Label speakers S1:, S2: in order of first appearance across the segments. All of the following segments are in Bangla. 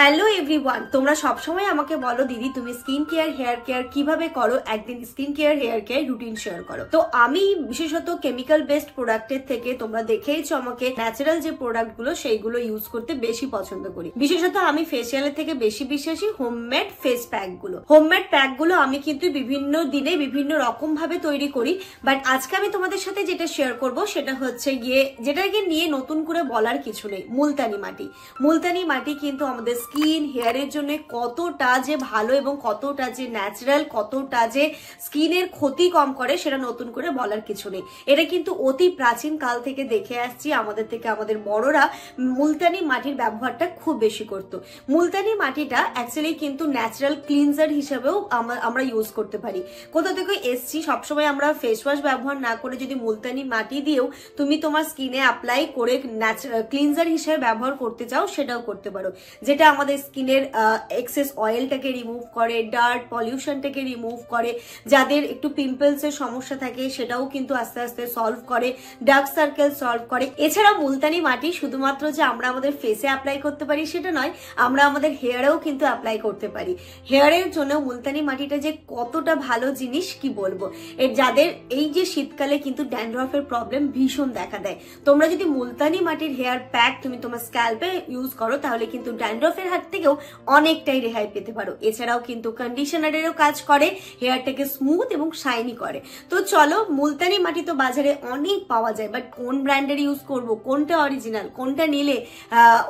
S1: হ্যালো এভরিওয়ান, তোমরা সবসময় আমাকে বলো দিদি তুমি স্কিন কেয়ার হেয়ার কেয়ার কিভাবে করো, একদিন skin care hair care routine share করো। তো আমি বিশেষত কেমিক্যাল বেসড প্রোডাক্টের থেকে তোমরা দেখেইছো আমাকে ন্যাচারাল যে প্রোডাক্ট গুলো সেইগুলো ইউজ করতে বেশি পছন্দ করি। বিশেষত আমি ফেসিয়ালের থেকে বেশি বিশ্বাসী হোমমেড ফেস প্যাক গুলো। হোমমেড প্যাক গুলো আমি কিন্তু বিভিন্ন দিনে বিভিন্ন রকম ভাবে তৈরি করি, বাট আজকে আমি তোমাদের সাথে যেটা শেয়ার করব সেটা হচ্ছে গিয়ে যেটাকে নিয়ে নতুন করে বলার কিছু নেই, মুলতানি মাটি। মুলতানি মাটি কিন্তু আমাদের স্কিন হেয়ারের জন্য কতটা যে ভালো এবং কতটা যে ন্যাচারাল, কতটা যে স্কিনের ক্ষতি কম করে সেটা নতুন করে বলার কিছু নেই। এটা কিন্তু অতি প্রাচীন কাল থেকে দেখে আসছি, আমাদের থেকে আমাদের বড়রা মুলতানি মাটির ব্যবহারটা খুব বেশি করতো। মুলতানি মাটিটা অ্যাকচুয়ালি কিন্তু ন্যাচারাল ক্লিনজার হিসেবেও আমরা ইউজ করতে পারি। কোথা থেকে এসছি, সবসময় আমরা ফেস ওয়াশ ব্যবহার না করে যদি মুলতানি মাটি দিয়েও তুমি তোমার স্কিনে অ্যাপ্লাই করে ন্যাচারাল ক্লিনজার হিসেবে ব্যবহার করতে চাও সেটাও করতে পারো, যেটা আমাদের স্কিনের এক্সেস অয়েলটাকে রিমুভ করে, ডার্ট পলিউশনটাকে রিমুভ করে, যাদের একটু পিম্পলস এর সমস্যা থাকে সেটাও কিন্তু আস্তে আস্তে সলভ করে, ডার্ক সার্কেল সলভ করে। এছাড়া মুলতানি মাটি শুধুমাত্র যে আমরা আমাদের ফেসে অ্যাপ্লাই করতে পারি সেটা নয়, আমরা আমাদের হেয়ারেও কিন্তু অ্যাপ্লাই করতে পারি। হেয়ারের জন্য মুলতানি মাটিটা যে কতটা ভালো জিনিস কি বলবো। যাদের এই যে শীতকালে কিন্তু ড্যান্ড্রফের প্রবলেম ভীষণ দেখা দেয়, তোমরা যদি মুলতানি মাটির হেয়ার প্যাক তুমি তোমার স্ক্যাল্পে ইউজ করো তাহলে কিন্তু ড্যান্ড্রফের হাত থেকেও অনেকটাই রেহাই পেতে পারো। এছাড়াও কিন্তু কন্ডিশনারেরও কাজ করে, হেয়ারটাকে স্মুথ এবং শাইনি করে। তো চলো, মুলতানি মাটি তো বাজারে অনেক পাওয়া যায়, বাট কোন ব্র্যান্ডের ইউজ করব, কোনটা অরিজিনাল, কোনটা নিলে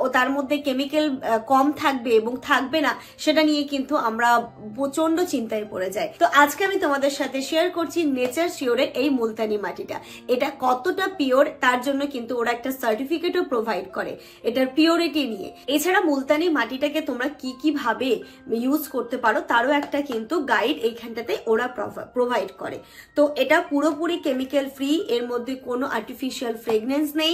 S1: ও তার মধ্যে কেমিক্যাল কম থাকবে এবং থাকবে না, সেটা নিয়ে কিন্তু আমরা প্রচন্ড চিন্তায় পড়ে যাই। তো আজকে আমি তোমাদের সাথে শেয়ার করছি নেচার শিওরের এই মুলতানি মাটিটা। এটা কতটা পিওর তার জন্য কিন্তু ওরা একটা সার্টিফিকেটও প্রোভাইড করে এটার পিওরিটি নিয়ে। এছাড়া মুলতানি মাটিটাকে তোমরা কি কি ভাবে ইউজ করতে পারো তারও একটা কিন্তু গাইড এইখানটাতে ওরা প্রোভাইড করে। তো এটা পুরোপুরি কেমিক্যাল ফ্রি, এর মধ্যে কোনো আর্টিফিশিয়াল ফ্রেগনেন্স নেই,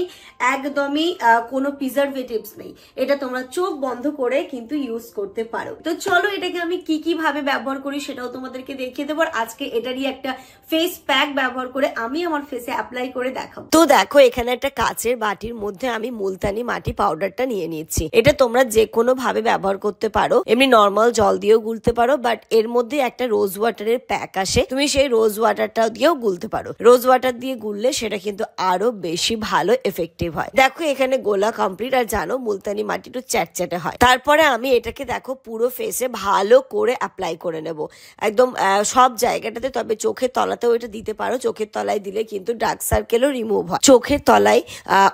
S1: একদমই কোনো প্রিজারভেটিভস নেই। এটা তোমরা চোখ বন্ধ করে কিন্তু ইউজ করতে পারো। তো চলো, এটাকে আমি কি কি ভাবে ব্যবহার করি সেটাও তোমাদেরকে দেখিয়ে দেবো। আজকে এটারই একটা ফেস প্যাক ব্যবহার করে আমি আমার ফেসে অ্যাপ্লাই করে দেখাবো।
S2: তো দেখো, এখানে একটা কাচের বাটির মধ্যে আমি মুলতানি মাটি পাউডারটা নিয়ে নিচ্ছি। এটা তোমরা যে কোনো ভাবে ব্যবহার করতে পারো, এমনি নর্মাল জল দিয়েও গুলতে পারো, বাট এর মধ্যে একটা রোজ ওয়াটারের প্যাক আসে, তুমি সেই রোজ ওয়াটারটা দিয়েও গুলতে পারো। রোজ ওয়াটার দিয়ে গুললে সেটা কিন্তু আরো বেশি ভালো এফেক্টিভ হয়। দেখো এখানে গোলা কমপ্লিট, আর জানো মুলতানি মাটি একটু চ্যাটচ্যাটে হয়। তারপরে আমি এটাকে দেখো পুরো ফেসে ভালো করে অ্যাপ্লাই করে নেব, একদম সব জায়গাটাতে। তবে চোখের তলাতেও এটা দিতে পারো, চোখের তলায় দিলে কিন্তু ডার্ক সার্কেলও রিমুভ হয়। চোখের তলায়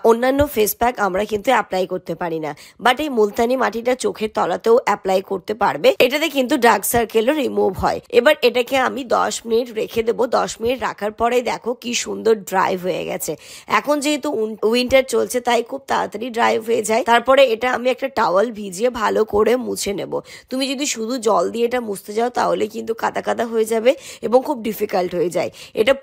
S2: অন্যান্য ফেস প্যাক আমরা কিন্তু অ্যাপ্লাই করতে পারি না, বাট এই মুলতানি মাটিটা চোখের তলাতেও অ্যাপ্লাই করতে পারবে, এটাতে কিন্তু ডার্ক সার্কেলও রিমুভ হয়। এবার এটাকে আমি 10 মিনিট রেখে দেবো। 10 মিনিট রাখার পরে দেখো কি সুন্দর ড্রাই হয়ে গেছে। এখন যেহেতু উইন্টার চলছে তাই খুব তাড়াতাড়ি ড্রাই হয়ে যায়। তারপরে এটা আমি একটা টাওয়াল ভিজিয়ে ভালো করে মুছে নেব। তুমি যদি শুধু জল দিয়ে এটা মুছতে যাও তাহলে কিন্তু কাদা কাদা হয়ে যাবে এবং খুব ডিফিকাল্ট হয়ে যায়। এটা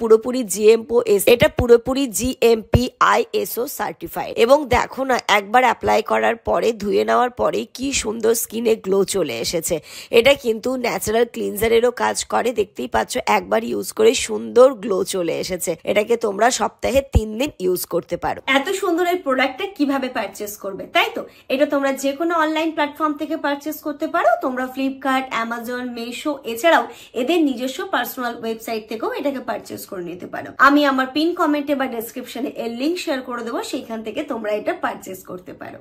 S2: পুরোপুরি জিএমপি ISO সার্টিফাইড। এবং দেখো না, একবার অ্যাপ্লাই করার পরে ধুয়ে নেওয়ার পরে কি সুন্দর স্কিনে গ্লো চলে এসেছে। এটা কিন্তু ন্যাচারাল ক্লিনজারেরও কাজ করে, দেখতেই পাচ্ছ একবার ইউজ করে সুন্দর গ্লো চলে এসেছে। এটাকে তোমরা সপ্তাহে 3 দিন ইউজ করতে পারো।
S1: এত সুন্দর এই প্রোডাক্টটা কিভাবে পারচেস করবে, তাই তো? এটা তোমরা যে কোনো অনলাইন প্ল্যাটফর্ম থেকে পারচেস করতে পারো। তোমরা ফ্লিপকার্ট, অ্যামাজন, মিশো, এছাড়াও এদের নিজস্ব পার্সোনাল ওয়েবসাইট থেকেও এটাকে পারচেস করে নিতে পারো। আমি আমার পিন কমেন্টে বা ডেসক্রিপশনে এর লিঙ্ক শেয়ার করে দেবো, সেইখান থেকে তোমরা এটা পারচেস করতে পারো।